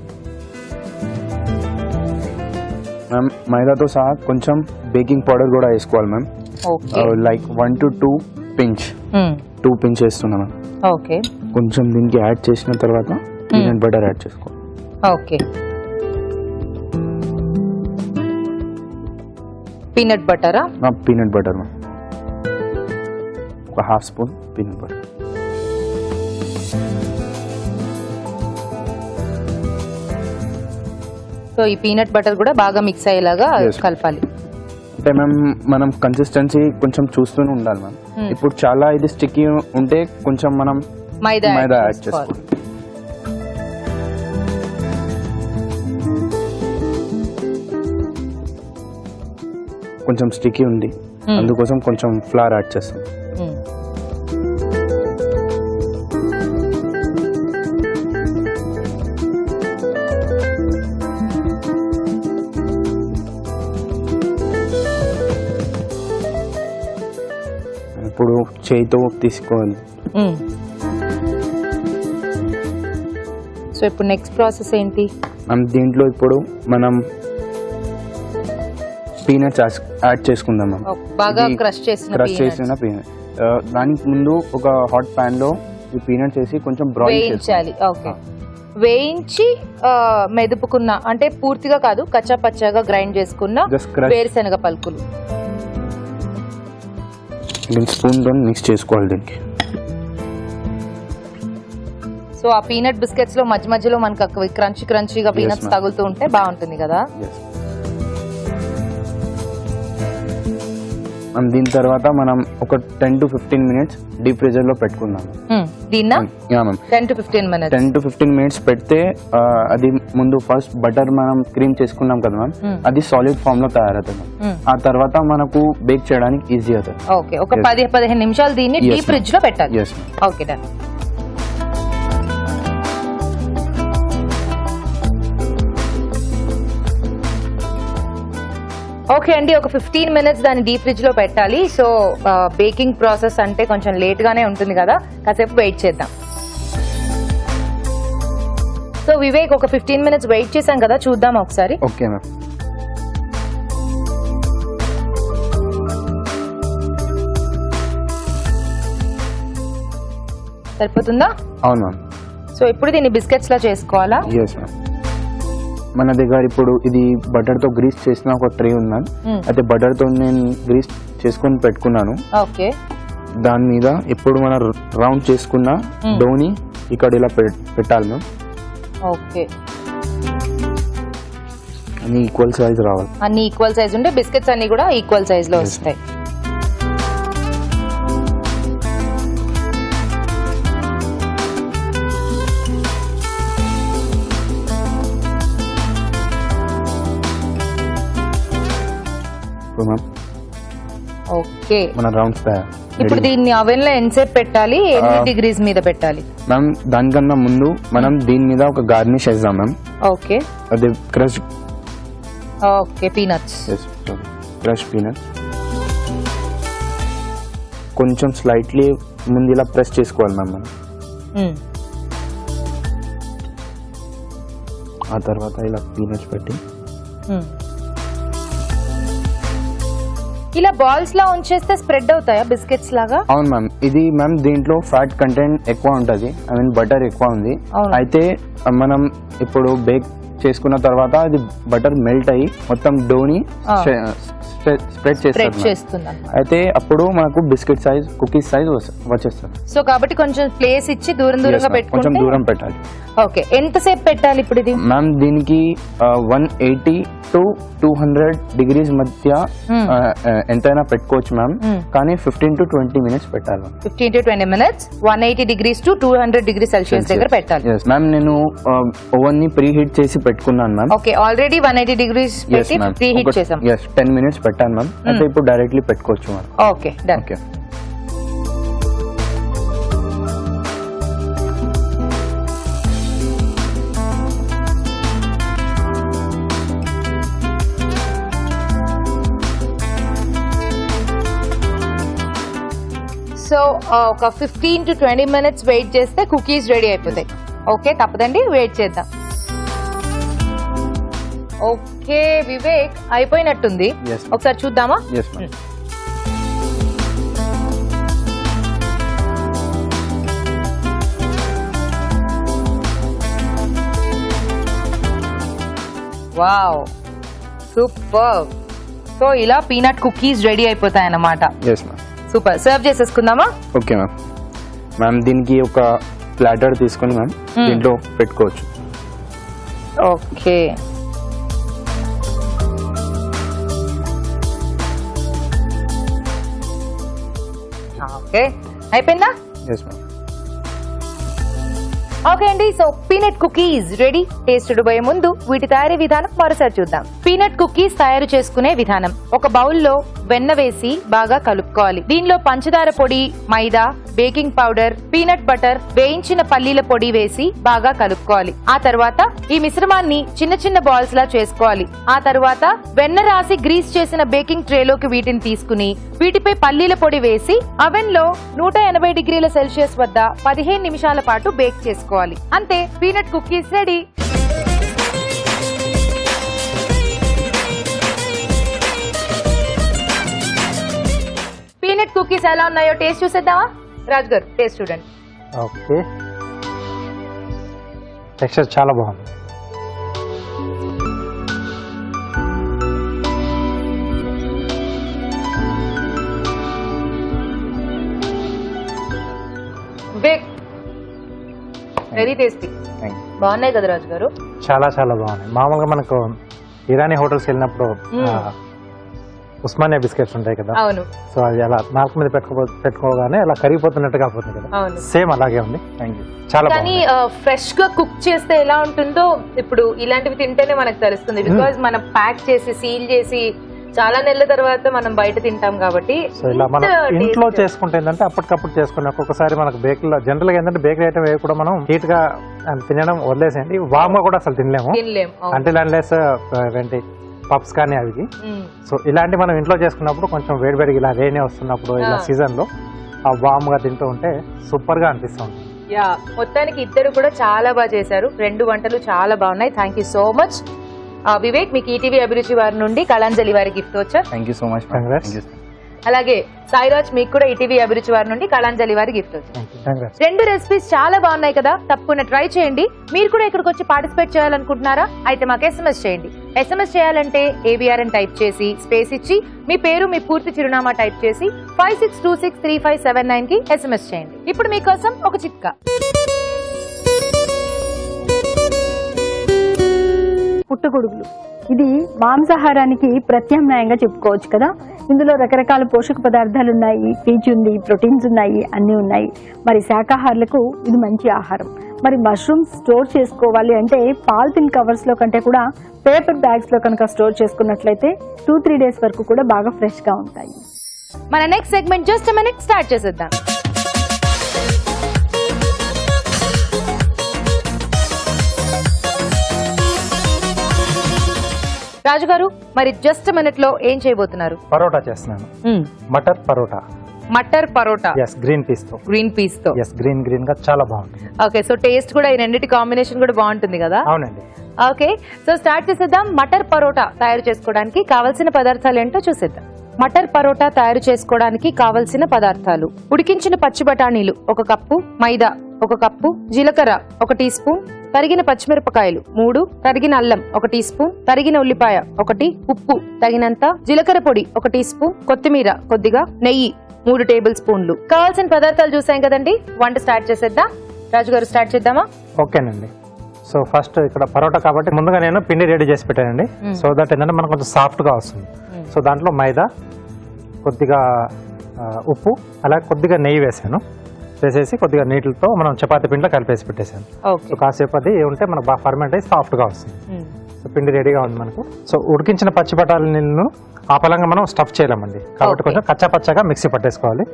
మ్యామ్, మైదాతో సహా కొంచెం బేకింగ్ పౌడర్ కూడా వేసుకోవాలి ma'am. Like 1 to 2 pinch, 2 pinch వేస్తున్నాం మ్యామ్. ఓకే. కొంచెం దీనికి యాడ్ చేసిన తర్వాత పీనట్ బటర్ యాడ్ చేసుకోవాలి. ఓకే. పీనట్ బటరా? పీనట్ బటర్ మ్యామ్, ఒక 1/2 స్పూన్ పీనట్ బటర్. సో ఈ పీనట్ బటర్ కూడా బాగా మిక్స్ అయ్యేలాగా కలపాలి. అంటే మ్యామ్ మనం కన్సిస్టెన్సీ కొంచెం చూస్తూనే ఉండాలి మ్యామ్. ఇప్పుడు చాలా ఇది స్టిక్కీ ఉంటే కొంచెం మనం మైదా యాడ్ చేసుకోవాలి. కొంచెం స్టిక్కీ ఉంది, అందుకోసం కొంచెం ఫ్లవర్ యాడ్ చేస్తాం. ఇప్పుడు చేయితో తీసుకోవాలి. సో ఇప్పుడు నెక్స్ట్ ప్రాసెస్ ఏంటి? దీంట్లో ఇప్పుడు మనం పీనట్స్ యాడ్ చేసుకుందాం మ్యామ్. బాగా క్రష్ చేసిన పీనట్. దానికి ముందు ఒక హాట్ పాన్ లో ఈ పీనట్స్ వేసి కొంచెం వేయించాలి. ఓకే. వేయించి మెదుపుకున్న, అంటే పూర్తిగా కాదు, కచ్చా పచ్చాగా గ్రైండ్ చేసుకున్న వేరుశనగ పలుకులు స్పూన్ తో మిక్స్ చేసుకోవాలి దీనికి. సో ఆ పీనట్ బిస్కెట్స్ లో మధ్య మధ్యలో మనకు క్రంచీగా పీనట్స్ తగులుతూ ఉంటే బాగుంటుంది కదా. దీని తర్వాత మనం ఒక 10 to 15 minutes డీప్ ఫ్రీజర్ లో పెట్టుకుందాం. 10 to 15 minutes పెడితే అది ముందు ఫస్ట్ బటర్ మనం క్రీమ్ చేసుకున్నాం కదా మ్యామ్, అది సాలిడ్ ఫామ్ లో తయారవుతుంది. ఆ తర్వాత మనకు బేక్ చేయడానికి ఈజీ అవుతుంది. ఓకే. ఒక 10-15 నిమిషాలు దీన్ని డీప్ ఫ్రిడ్జ్ లో పెట్టాలి. Okay, done. ఓకే అండి, ఒక 15 minutes దాన్ని డీప్ ఫ్రిడ్జ్ లో పెట్టాలి. సో బేకింగ్ ప్రాసెస్ అంటే కొంచెం లేట్ గానే ఉంటుంది కదా, కాసేపు వెయిట్ చేద్దాం. సో వివేక్, ఒక 15 minutes వెయిట్ చేసాం కదా, చూద్దాం ఒకసారి. Okay ma'am. సరిపోతుందా? అవును మ్యామ్. సో ఇప్పుడు దీన్ని బిస్కెట్స్ లా చేసుకోవాలా? Yes ma'am. మన దగ్గర ఇప్పుడు ఇది బటర్ తో గ్రీస్ చేసిన ఒక ట్రే ఉంది మ్యామ్. అయితే బటర్ తో నేను గ్రీస్ చేసుకొని పెట్టుకున్నాను. ఓకే. దాని మీద ఇప్పుడు మనం రౌండ్ చేసుకున్న డోని ఇక్కడ ఇలా పెట్టాలి మ్యామ్. ఓకే. అన్ని ఈక్వల్ సైజ్ రావాలి. అన్ని ఈక్వల్ సైజ్ ఉంటే బిస్కెట్స్ అన్ని కూడా ఈక్వల్ సైజ్ లో వస్తాయి. ఓకే. మన రౌండ్స్ ఇప్పుడు దీన్ని అవెన్ లో ఎంతసేపు పెట్టాలి? ఎన్ని డిగ్రీస్ మీద పెట్టాలి మ్యామ్? దానికన్నా ముందు మనం దీని మీద ఒక గార్నిష్ వేద్దాం మ్యామ్. ఓకే. అది crush. Okay, peanuts. Crush peanuts కొంచెం స్లైట్లీ ముందు ఇలా ప్రెస్ చేసుకోవాలి మ్యామ్ మనం. ఆ తర్వాత ఇలా పీనట్స్ పెట్టి ఇలా బాల్స్ లా ఉంచేస్తే స్ప్రెడ్ అవుతాయా బిస్కెట్స్ లాగా? అవును మ్యామ్. ఇది మ్యామ్ దీంట్లో ఫ్యాట్ కంటెంట్ ఎక్కువ ఉంటది, ఐ మీన్ బటర్ ఎక్కువ ఉంది. అయితే మనం ఇప్పుడు బేక్ చేసుకున్న తర్వాత అది బటర్ మెల్ట్ అయ్యి మొత్తం డోని స్ప్రెడ్ చేస్తుంది. అయితే అప్పుడు మనకు బిస్కెట్ సైజ్ కుకీస్ సైజ్ వచ్చేస్తుంది. సో కాబట్టి కొంచెం ప్లేస్ ఇచ్చి దూరంగా పెట్టుకుంటే కొంచెం దూరం పెట్టాలి. ఓకే, ఎంతసేపు పెట్టాలి ఇప్పుడు ఇది? మ్యామ్ దీనికి 180 to 200 degrees మధ్య ఎంతైనా పెట్టుకోవచ్చు మ్యామ్, కానీ 15 to 20 minutes పెట్టాలి. 15 to 20 minutes 180 degrees to 200 degrees Celsius దగ్గర పెట్టాలి. మ్యామ్ నేను ఓవెన్ ని ప్రీ హీట్ చేసి పెట్టుకున్నాను మ్యామ్. ఓకే, ఆల్రెడీ 180 degrees పెట్టి ప్రీ హీట్ చేసాం. 10 minutes పెట్టాను మ్యామ్. అయితే ఇప్పుడు డైరెక్ట్లీ పెట్టుకోవచ్చు ma'am. Okay done. Okay, so ఒక 15 to 20 minutes వెయిట్ చేస్తే కుకీస్ రెడీ అయిపోతాయి. ఓకే, తప్పదండి, వెయిట్ చేద్దాం. ఓకే వివేక్, అయిపోయినట్టుంది. ఒకసారి చూద్దామా? Wow, super. సో ఇలా పీనట్ కుకీస్ రెడీ అయిపోతాయి అన్నమాట. సూపర్, సర్వ్ చేసేసుకుందామా? Okay ma'am. మ్యామ్ దీనికి ఒక ప్లాటర్ తీసుకొని మ్యామ్ దీంట్లో పెట్టుకోవచ్చు. ఓకే, ఓకే అయిపోయిందా? Yes ma'am. ఓకే అండి, so peanut cookies ready. Taste చూడబోయే ముందు వీటి తయారీ విధానం మరోసారి చూద్దాం. పీనట్ కుకీస్ తయారు చేసుకునే విధానం: ఒక బౌల్లో వెన్న వేసి బాగా కలుపుకోవాలి. దీనిలో పంచదార పొడి, మైదా, బేకింగ్ పౌడర్, పీనట్ బటర్, వేయించిన పల్లీల పొడి వేసి బాగా కలుపుకోవాలి. ఆ తర్వాత ఈ మిశ్రమాన్ని చిన్న చిన్న బాల్స్ లా చేసుకోవాలి. ఆ తర్వాత వెన్న రాసి గ్రీస్ చేసిన బేకింగ్ ట్రేలోకి వీటిని తీసుకుని వీటిపై పల్లీల పొడి వేసి అవెన్ లో 180 degrees Celsius వద్ద 15 నిమిషాల పాటు బేక్ చేసుకోవాలి. అంతే, peanut cookies ready. Peanut cookies ఎలా ఉన్నాయో టేస్ట్ చూసేద్దామా? రాజు గారు టేస్ట్ చూడండి. ఓకే, టెక్స్చర్ చాలా బాగుంది. Very tasty. బాగున్నాయి కదా రాజు గారు? చాలా చాలా బాగున్నాయి. మామూలుగా మనకు ఇరానీ హోటల్స్ వెళ్ళినప్పుడు ఉస్మానియా బిస్కెట్స్ ఉంటాయి కదా, అవును. సో అది అలా నాలుగు మీద పెట్టుకోగానే అలా కరిగిపోతున్నట్టుగా పోతుంది కదా, సేమ్ అలాగే ఉంది. చాలా కానీ ఫ్రెష్ గా కుక్ చేస్తే ఎలా ఉంటుందో ఇప్పుడు ఇలాంటివి తింటేనే మనకు తెలుస్తుంది. బికాజ్ మనం ప్యాక్ చేసి సీల్ చేసి చాలా నెలల తర్వాత మనం బయట తింటాం కాబట్టి. సో ఇలా మనం ఇంట్లో చేసుకుంటే ఏంటంటే అప్పటికప్పుడు చేసుకుని ఒక్కొక్కసారి మనకు బేకరీలో జనరల్ గా ఏంటంటే బేకరీ ఐటమ్ ఏ కూడా మనం హీట్ గా తినడం వదిలేసేయండి, వామ్ గా కూడా అసలు తినలేము. అంటే అన్లెస్ ఏంటి పప్స్ కానీ అవి. సో ఇలాంటి మనం ఇంట్లో చేసుకున్నప్పుడు కొంచెం వేడివేడిగా ఇలా రేనే వస్తున్నప్పుడు ఇలా సీజన్ లో ఆ వామ్ గా తింటూ ఉంటే సూపర్ గా అనిపిస్తుంది. యా, మొత్తానికి ఇద్దరు కూడా చాలా బాగా చేశారు. 2 వంటలు చాలా బాగున్నాయి. Thank you so much. Vivek, మీకు ఈటీవీ అభిరుచి వారి నుండి కళాంజలి వారి గిఫ్ట్ వచ్చారు. Thank you so much. అలాగే సాయిరాజ్, మీకు కూడా ఈటీవీ అభిరుచి వారి నుండి కళాంజలి వారి గిఫ్ట్ వచ్చారు. 2 రెసిపీస్ చాలా బాగున్నాయి కదా, తప్పకుండా ట్రై చేయండి. మీరు కూడా ఇక్కడికి వచ్చి పార్టిసిపేట్ చేయాలనుకుంటున్నారా? అయితే మాకు SMS చేయండి. SMS చేయాలంటే AVR అని టైప్ చేసి స్పేస్ ఇచ్చి మీ పేరు, మీ పూర్తి చిరునామా టైప్ చేసి 56263579 కి SMS చేయండి. ఇప్పుడు మీకోసం ఒక చిట్కా. పుట్టగొడుగులు ఇది మాంసాహారానికి ప్రత్యామ్నాయంగా చెప్పుకోవచ్చు కదా. ఇందులో రకరకాల పోషక పదార్థాలు ఉన్నాయి, పీచు ఉంది, ప్రోటీన్స్ ఉన్నాయి, అన్నీ ఉన్నాయి. మరి శాకాహారులకు ఇది మంచి ఆహారం. మరి మష్రూమ్స్ స్టోర్ చేసుకోవాలి అంటే పాలిథిన్ కవర్స్ లో కంటే కూడా పేపర్ బ్యాగ్స్ లో కనుక స్టోర్ చేసుకున్నట్లయితే 2-3 days వరకు కూడా బాగా ఫ్రెష్ గా ఉంటాయి. మన next segment just minute start చేసేద్దాం. రాజు గారు, మరి జస్ట్ మినిట్ లో ఏం చేయబోతున్నారు? పరోటా చేస్తున్నాను. Matar parotta. Matar parotta. yes, green peas తో. గ్రీన్ పీస్ తో. yes, గ్రీన్ గా చాలా బాగుంటుంది. ఓకే, సో టేస్ట్ కూడా ఈ రెండిటి కాంబినేషన్ కూడా బాగుంటుంది కదా? అవునండి. ఓకే, సో స్టార్ట్ చేసేద్దాం. మటర్ పరోటా తయారు చేసుకోవడానికి కావలసిన పదార్థాలు ఏంటో చూసేద్దాం. మటర్ పరోటా తయారు చేసుకోవడానికి కావలసిన పదార్థాలు: ఉడికించిన పచ్చి బఠానీలు 1 కప్పు, మైదా 1 కప్పు, జీలకర్ర 1 టీ స్పూన్, తరిగిన పచ్చిమిరపకాయలు 3, తరిగిన అల్లం 1 టీ స్పూన్, తరిగిన ఉల్లిపాయ 1, ఉప్పు తగినంత, జీలకర్ర పొడి 1 టీ స్పూన్, కొత్తిమీర కొద్దిగా, నెయ్యి 3 టేబుల్ స్పూన్లు. కావాల్సిన పదార్థాలు చూసాం కదండి. వంట స్టార్ట్ చేసేద్దాం. రాజు గారు స్టార్ట్ చేద్దామా? ఓకేనండి. సో ఫస్ట్ ఇక్కడ పరోటా కాబట్టి ముందుగా నేను పిండి రెడీ చేసి పెట్టానండి. సో దట్ ఏంటంటే మనకు కొంచెం సాఫ్ట్గా వస్తుంది. సో దాంట్లో మైదా, కొద్దిగా ఉప్పు, అలాగే కొద్దిగా నెయ్యి వేసేసి కొద్దిగా నీటితో మనం చపాతీ పిండిలో కలిపేసి పెట్టేసాను. సో కాసేపు అది ఉంటే మనకు బాగా ఫర్మెంట్ అయ్యి సాఫ్ట్గా వస్తుంది. సో పిండి రెడీగా ఉంది మనకు. సో ఉడికించిన పచ్చి బఠానీలను ఆ పలంగా మనం స్టఫ్ చేయలేమండి, కాబట్టి కొంచెం కచ్చా పచ్చగా మిక్సీ పట్టేసుకోవాలి.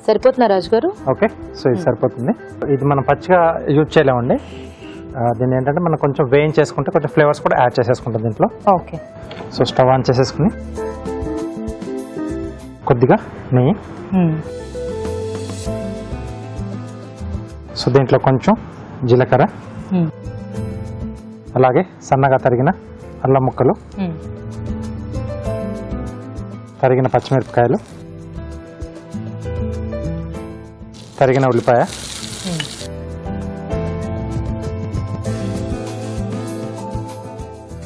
సరిపోతుందా రాజు గారు? ఓకే, సో ఇది సరిపోతుంది. ఇది మనం పచ్చిగా యూజ్ చేయలేమండి. దీన్ని ఏంటంటే మనం కొంచెం వేయించేసుకుంటే కొంచెం ఫ్లేవర్స్ కూడా యాడ్ చేసేసుకుంటాం దీంట్లో. ఓకే. సో స్టవ్ ఆన్ చేసేసుకుని కొద్దిగా నెయ్యి, సో దీంట్లో కొంచెం జీలకర్ర, అలాగే సన్నగా తరిగిన అల్లం ముక్కలు, తరిగిన పచ్చిమిరపకాయలు, తరిగిన ఉల్లిపాయ,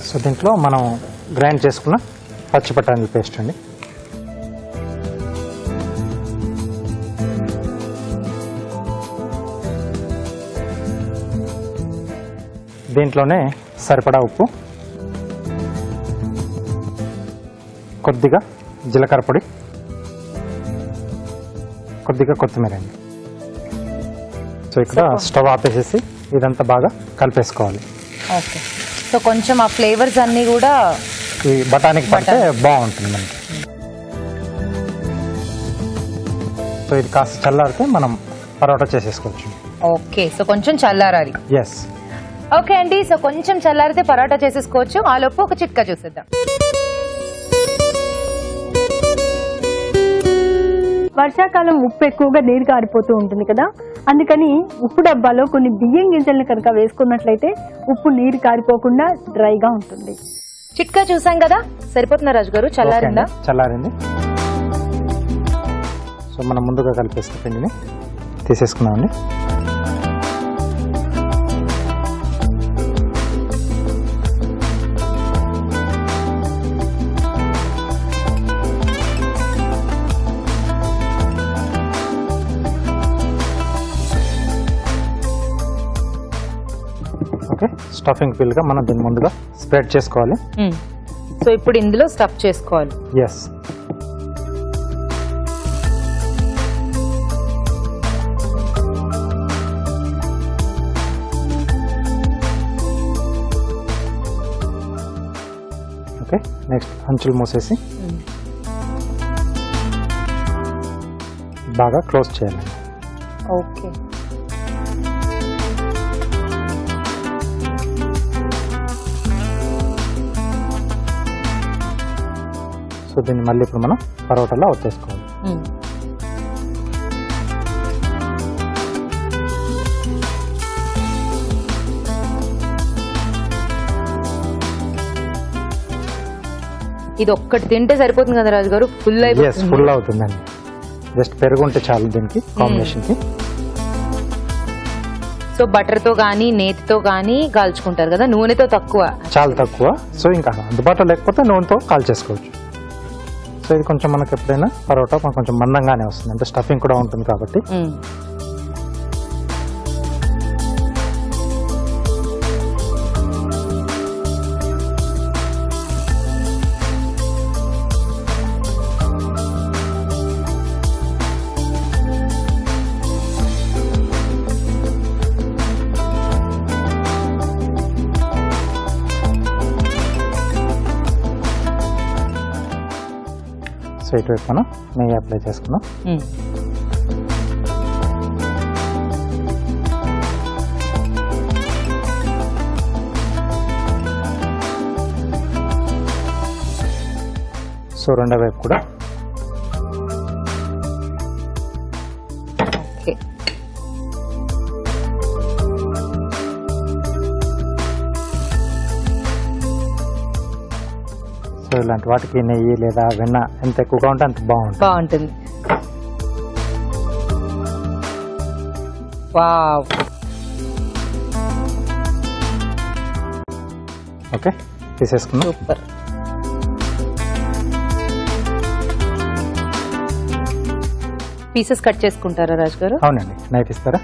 సో దీంట్లో మనం గ్రైండ్ చేసుకున్న పచ్చి బఠానీల పేస్ట్ అండి. దీంట్లోనే సరిపడా ఉప్పు, కొద్దిగా జీలకర్ర పొడి, కొద్దిగా కొత్తిమీర అండి. సో ఇక్కడ స్టవ్ ఆపేసేసి ఇదంతా బాగా కలిపేసుకోవాలి. ఓకే. సో కొంచెం ఆ ఫ్లేవర్స్ అన్ని కూడా ఈ బఠానీకి పడితే బాగుంటుంది మనకి. సో ఇది కాస్త చల్లారితే మనం పరోటా చేసేసుకోవచ్చు. ఓకే. సో కొంచెం చల్లారాలి. ఎస్. ఓకే అండి. సో కొంచెం చల్లారితే పరోటా చేసేసుకోవచ్చు. ఆ లోపు ఒక చిట్కా చూసేద్దాం. వర్షాకాలం ఉప్పు ఎక్కువగా నీరు కారిపోతూ ఉంటుంది కదా, అందుకని ఉప్పు డబ్బాలో కొన్ని బియ్యం గింజలను కనుక వేసుకున్నట్లయితే ఉప్పు నీరు కారిపోకుండా డ్రైగా ఉంటుంది. చిట్కా చూసాం కదా, సరిపోతుందా రాజు గారు? చల్లారిందా? చల్లారింది. సో మనం ముందుగా కలిపేసిన పిండిని తీసేసుకున్నామండి. ఓకే, స్టఫింగ్ ఫిల్ గా మనం దీన్ని ముందుగా స్ప్రెడ్ చేసుకోవాలి. సో ఇప్పుడు ఇందులో స్టఫ్ చేసుకోవాలి. ఎస్. ఓకే, నెక్స్ట్ అంచులు మూసేసి బాగా క్లోజ్ చేయాలి. ఓకే. సో దీన్ని మళ్ళీ ఇప్పుడు మనం పరోటాలో వచ్చేసుకోవాలి. ఇది ఒక్కటి తింటే సరిపోతుంది కదా రాజు గారు? ఫుల్ అయిపోతుంది. ఫుల్ అవుతుందండి. జస్ట్ పెరుగుంటే చాలు దీనికి కాంబినేషన్ కి. సో బటర్ తో గానీ నేతితో గానీ కాల్చుకుంటారు కదా, నూనెతో తక్కువ, చాలా తక్కువ. సో ఇంకా అందుబాటులో లేకపోతే నూనెతో కాల్ చేసుకోవచ్చు. సో ఇది కొంచెం మనకి ఎప్పుడైనా పరోటా కొంచెం మందంగానే వస్తుంది, అంటే స్టఫింగ్ కూడా ఉంటుంది కాబట్టి. సో ఇటువైపు మనం నెయ్యి అప్లై చేసుకున్నాం. సో రెండో వైపు కూడా. ఓకే. సో ఇలాంటి వాటికి నెయ్యి లేదా వెన్న ఎంత ఎక్కువగా ఉంటే అంత బాగుంటుంది. వావ్. ఓకే, తీసేసుకున్నాం. సూపర్. పీసెస్ కట్ చేసుకుంటారా రాజు గారు? అవునండి, నైఫ్ ఇస్తారా?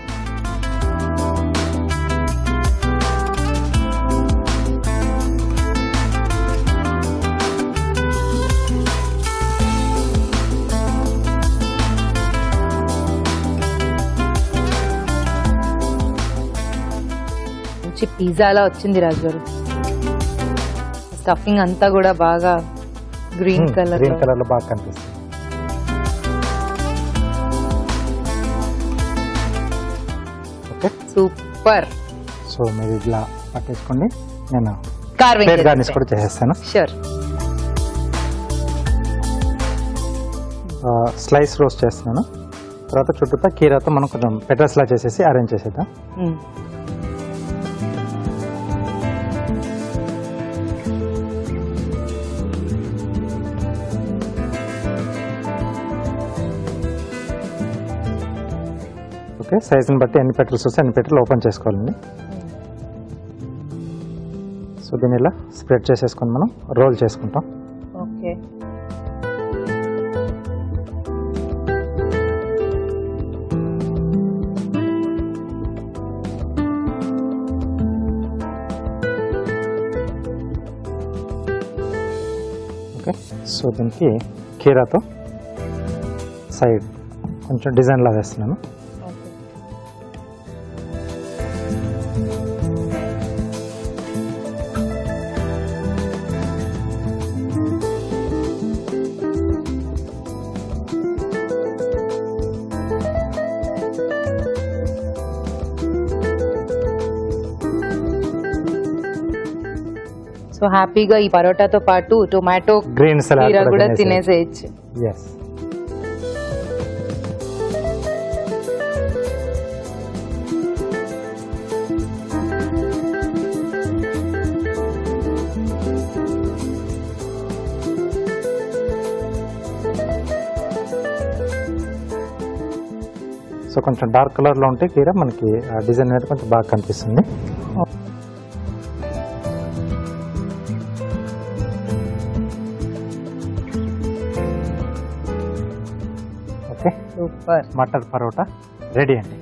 మంచి పిజ్జాలా వచ్చింది రాజు గారు. స్టఫింగ్ అంతా కూడా బాగా గ్రీన్ కలర్ లో బాగా కనిపిస్తుంది. Okay, super. సో మీరు ఇట్లా పట్టేసుకోండి, నేను కార్వింగ్ గార్నిష్ కూడా చేసేస్తాను. షూర్. స్లైస్ రోస్ట్ చేస్తున్నాను. తర్వాత చుట్టూతా కీరాతో మనం కొంచెం పెటల్స్ లా చేసేసి అరేంజ్ చేసేద్దాం. ఓకే, సైజుని బట్టి ఎన్ని పెటల్స్ వస్తే అన్ని పెటల్ ఓపెన్ చేసుకోవాలండి. సో దీన్ని ఇలా స్ప్రెడ్ చేసేసుకొని మనం రోల్ చేసుకుంటాం. ఓకే. ఓకే, సో దీనికి కీరాతో సైడ్ కొంచెం డిజైన్ లా వేస్తున్నాను. సో హ్యాపీగా ఈ పరోటాతో పాటు టొమాటో గ్రీన్ సలాడ్ కూడా తినేసేయచ్చు. ఎస్. సో కొంచెం డార్క్ కలర్ లో ఉంటే కీర మనకి డిజైన్ అనేది కొంచెం బాగా కనిపిస్తుంది. Okay, super. Matar parotta ready అండి.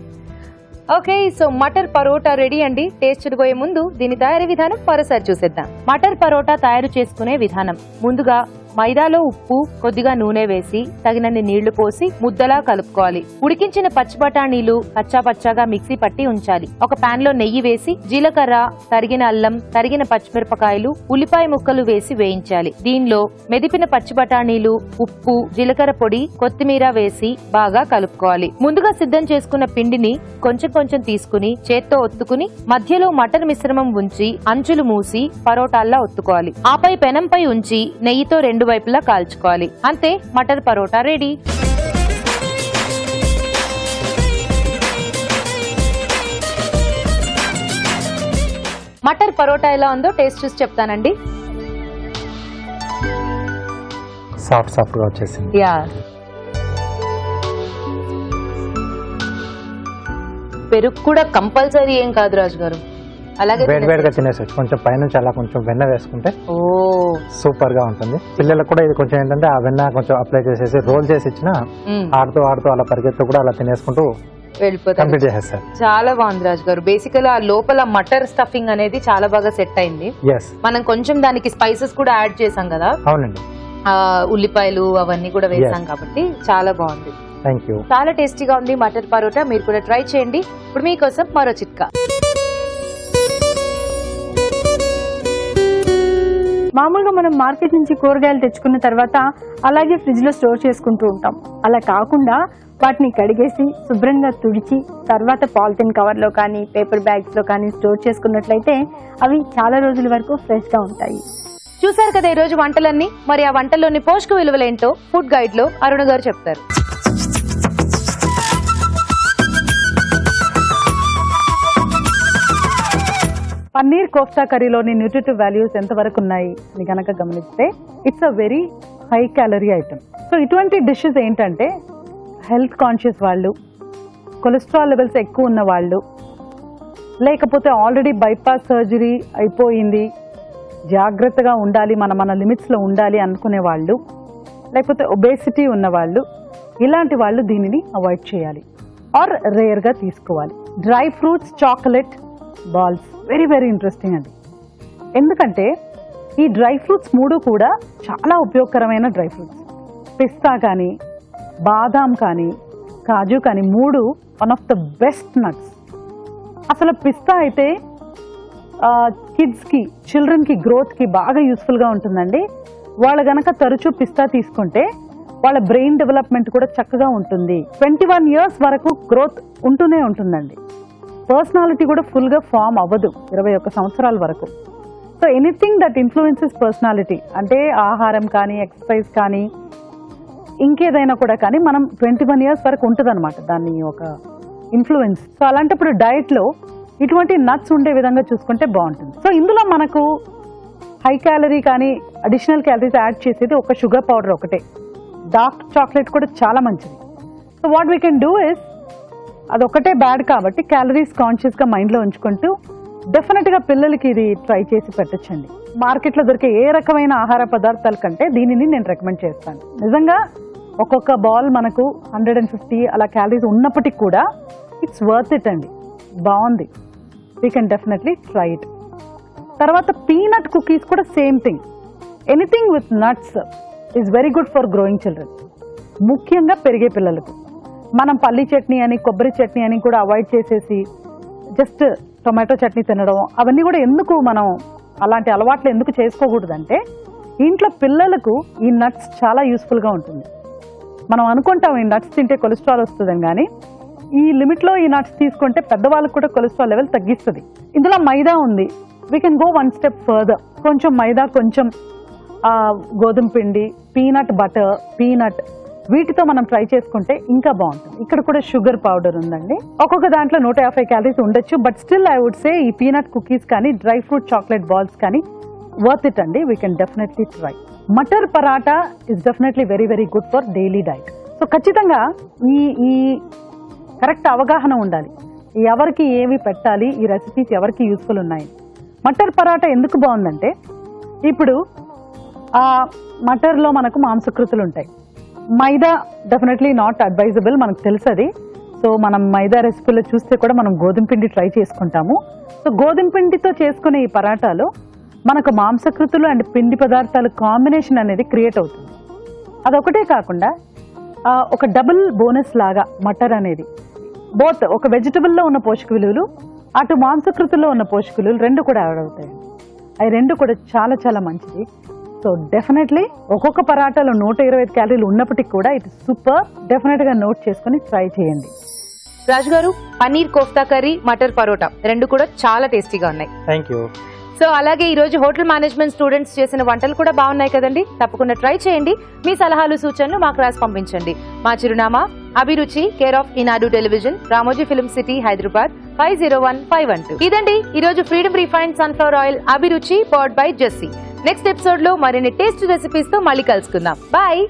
Okay, so matar parotta ready అండి. టేస్ట్ చూడబోయే ముందు దీని తయారీ విధానం మరోసారి చూసేద్దాం. మటర్ పరోటా తయారు చేసుకునే విధానం: ముందుగా మైదాలో ఉప్పు, కొద్దిగా నూనె వేసి తగినన్ని నీళ్లు పోసి ముద్దలా కలుపుకోవాలి. ఉడికించిన పచ్చి బఠానీలు కచ్చా పచ్చాగా మిక్సీ పట్టి ఉంచాలి. ఒక పాన్ లో నెయ్యి వేసి జీలకర్ర, తరిగిన అల్లం, తరిగిన పచ్చిమిరపకాయలు, ఉల్లిపాయ ముక్కలు వేసి వేయించాలి. దీనిలో మెదిపిన పచ్చి బఠానీలు, ఉప్పు, జీలకర్ర పొడి, కొత్తిమీర వేసి బాగా కలుపుకోవాలి. ముందుగా సిద్ధం చేసుకున్న పిండిని కొంచెం కొంచెం తీసుకుని చేత్తో ఒత్తుకుని మధ్యలో మటర్ మిశ్రమం ఉంచి అంచులు మూసి పరోటాల్లా ఒత్తుకోవాలి. ఆపై పెనంపై ఉంచి నెయ్యితో 2 వైపులా కాల్చుకోవాలి. అంతే, మటర్ పరోటా రెడీ. మటర్ పరోటా ఎలా ఉందో టేస్ట్ చూసి చెప్తానండి. సాఫ్ట్ గా వచ్చేసింది. యా, పెరుగు కూడా కంపల్సరీ ఏం కాదు రాజు గారు, అలాగే వేడివేడిగా తినేసచ్చు. కొంచెం పైనుంచి అలా కొంచెం వెన్న వేసుకుంటే సూపర్ గా ఉంటుంది. పిల్లలకు కూడా ఇది కొంచెం ఏంటంటే ఆ వెన్న కొంచెం అప్లై చేసేసి రోల్ చేసి ఇచ్చిన ఆడుతూ అలా పరిగెత్తు కూడా అలా తినేసుకుంటూ కంప్లీట్ చేసేస్తారు. చాలా బాగుంది రాజు గారు. బేసికల్ ఆ లోపల మటర్ స్టఫింగ్ అనేది చాలా బాగా సెట్ అయింది. మనం కొంచెం దానికి స్పైసెస్ కూడా యాడ్ చేసాం కదా. అవునండి, ఉల్లిపాయలు అవన్నీ కూడా వేసాం కాబట్టి చాలా బాగుంది. Thank you. చాలా టేస్టీగా ఉంది మటర్ పరోటా. మీరు కూడా ట్రై చేయండి. ఇప్పుడు మీకోసం మరో చిట్కా. మామూలుగా మనం మార్కెట్ నుంచి కూరగాయలు తెచ్చుకున్న తర్వాత అలాగే ఫ్రిడ్జ్ లో స్టోర్ చేసుకుంటూ ఉంటాం. అలా కాకుండా వాటిని కడిగేసి శుభ్రంగా తుడిచి తర్వాత పాలిథిన్ కవర్ లో కానీ పేపర్ బ్యాగ్స్ లో కానీ స్టోర్ చేసుకున్నట్లయితే అవి చాలా రోజుల వరకు ఫ్రెష్ గా ఉంటాయి. చూసారు కదా ఈ రోజు వంటలన్నీ. మరి ఆ వంటల్లోని పోషక విలువలేంటో ఫుడ్ గైడ్ లో అరుణ గారు చెప్తారు. పన్నీర్ కోఫ్తా కర్రీలోని న్యూట్రిటివ్ వాల్యూస్ ఎంతవరకు ఉన్నాయి అని కనుక గమనిస్తే it's a very high calorie item. So ఇటువంటి డిషెస్ ఏంటంటే హెల్త్ కాన్షియస్ వాళ్ళు, కొలెస్ట్రాల్ లెవెల్స్ ఎక్కువ ఉన్న వాళ్ళు, లేకపోతే ఆల్రెడీ బైపాస్ సర్జరీ అయిపోయింది, జాగ్రత్తగా ఉండాలి, మన లిమిట్స్లో ఉండాలి అనుకునే వాళ్ళు, లేకపోతే ఒబేసిటీ ఉన్నవాళ్ళు, ఇలాంటి వాళ్ళు దీనిని అవాయిడ్ చేయాలి ఆర్ రేర్గా తీసుకోవాలి. Dry fruits chocolate balls very very interesting అండి. ఎందుకంటే ఈ డ్రై ఫ్రూట్స్ 3 కూడా చాలా ఉపయోగకరమైన డ్రై ఫ్రూట్స్. పిస్తా కానీ, బాదాం కానీ, కాజు కానీ 3 one of the best nuts. అసలు పిస్తా అయితే కిడ్స్కి, చిల్డ్రన్కి గ్రోత్కి బాగా యూస్ఫుల్గా ఉంటుందండి. వాళ్ళు గనక తరచూ పిస్తా తీసుకుంటే వాళ్ళ బ్రెయిన్ డెవలప్మెంట్ కూడా చక్కగా ఉంటుంది. 21 years వరకు గ్రోత్ ఉంటూనే ఉంటుందండి. పర్సనాలిటీ కూడా ఫుల్గా ఫామ్ అవ్వదు 21 సంవత్సరాల వరకు. So anything that influences personality, అంటే ఆహారం కానీ, ఎక్సర్సైజ్ కానీ, ఇంకేదైనా కూడా కానీ మనం 21 years వరకు ఉంటుంది అనమాట దాన్ని ఒక ఇన్ఫ్లుయెన్స్. సో అలాంటప్పుడు డైట్లో ఇటువంటి నట్స్ ఉండే విధంగా చూసుకుంటే బాగుంటుంది. సో ఇందులో మనకు హై క్యాలరీ కానీ అడిషనల్ క్యాలరీస్ యాడ్ చేసేది ఒక షుగర్ పౌడర్ ఒకటే. డార్క్ చాక్లెట్ కూడా చాలా మంచిది. So what we can do is, అదొకటే బ్యాడ్ కాబట్టి క్యాలరీస్ కాన్షియస్గా మైండ్లో ఉంచుకుంటూ డెఫినెట్గా పిల్లలకి ఇది ట్రై చేసి పెట్టచ్చండి. మార్కెట్లో దొరికే ఏ రకమైన ఆహార పదార్థాల కంటే దీనిని నేను రికమెండ్ చేస్తాను. నిజంగా ఒక్కొక్క బాల్ మనకు 150 అలా క్యాలరీస్ ఉన్నప్పటికీ కూడా ఇట్స్ వర్త్ ఇట్ అండి. బాగుంది, we can definitely try it. తర్వాత పీనట్ కుకీస్ కూడా same thing. Anything with nuts is very good for growing children, ముఖ్యంగా పెరిగే పిల్లలకు. మనం పల్లి చట్నీ అని, కొబ్బరి చట్నీ అని కూడా అవాయిడ్ చేసేసి జస్ట్ టొమాటో చట్నీ తినడం, అవన్నీ కూడా ఎందుకు మనం అలాంటి అలవాట్లు ఎందుకు చేసుకోకూడదంటే ఇంట్లో పిల్లలకు ఈ నట్స్ చాలా యూస్ఫుల్గా ఉంటుంది. మనం అనుకుంటాం ఈ నట్స్ తింటే కొలెస్ట్రాల్ వస్తుందని, కానీ ఈ లిమిట్లో ఈ నట్స్ తీసుకుంటే పెద్దవాళ్ళకు కూడా కొలెస్ట్రాల్ లెవెల్ తగ్గిస్తుంది. ఇందులో మైదా ఉంది, we can go 1 step further. కొంచెం మైదా, కొంచెం గోధుమ పిండి, పీనట్ బటర్, పీనట్, వీటితో మనం ట్రై చేసుకుంటే ఇంకా బాగుంటుంది. ఇక్కడ కూడా షుగర్ పౌడర్ ఉందండి. ఒక్కొక్క దాంట్లో 150 క్యాలరీస్ ఉండొచ్చు, but still I would say ఈ పీనట్ కుకీస్ కానీ, డ్రై ఫ్రూట్ చాక్లెట్ బాల్స్ కానీ వర్త్ ఇట్ అండి. We can definitely try. Matar paratha is definitely very very good for daily diet. So ఖచ్చితంగా ఈ కరెక్ట్ అవగాహన ఉండాలి, ఎవరికి ఏమి పెట్టాలి, ఈ రెసిపీస్ ఎవరికి యూస్ఫుల్ ఉన్నాయి. మటర్ పరాటా ఎందుకు బాగుందంటే, ఇప్పుడు ఆ మటర్లో మనకు మాంసకృతులు ఉంటాయి. మైదా డెఫినెట్లీ నాట్ అడ్వైజబుల్, మనకు తెలుసు అది. సో మనం మైదా రెసిపీలో చూస్తే కూడా మనం గోధుమ పిండి ట్రై చేసుకుంటాము. సో గోధుమ పిండితో చేసుకునే ఈ పరాటాలో మనకు మాంసకృతులు అండ్ పిండి పదార్థాల కాంబినేషన్ అనేది క్రియేట్ అవుతుంది. అదొకటే కాకుండా ఒక డబుల్ బోనస్ లాగా మటర్ అనేది బోత్ ఒక వెజిటబుల్లో ఉన్న పోషక విలువలు, అటు మాంసకృతుల్లో ఉన్న పోషక విలువలు 2 కూడా యాడ్ అవుతాయి. అవి 2 కూడా చాలా చాలా మంచిది. సో డెఫినెట్లీ ఒక్కొక్క పరాటాలో 125 క్యాలరీలు ఉన్నప్పటికీ కూడా ఇట్ సూపర్. డెఫినెట్గా నోట్ చేసుకుని ట్రై చేయండి. రాజు గారు, పన్నీర్ కోఫ్తా కర్రీ, మటర్ పరోటా 2 కూడా చాలా టేస్టీగా ఉన్నాయి. Thank you. సో అలాగే ఈ రోజు హోటల్ మేనేజ్మెంట్ స్టూడెంట్స్ చేసిన వంటలు కూడా బాగున్నాయి కదండి. తప్పకుండా ట్రై చేయండి. మీ సలహాలు సూచనలు మాకు రాసి పంపించండి. మా చిరునామా Abhiruchi, care of Eenadu television, Ramoji Film City, Hyderabad 501512. ఇదండి ఈ రోజు freedom refined sunflower oil Abhiruchi powered by జెస్సీ. నెక్స్ట్ ఎపిసోడ్ లో మరిన్ని టేస్ట్ రెసిపీస్ తో మళ్ళీ కలుసుకుందాం. బాయ్.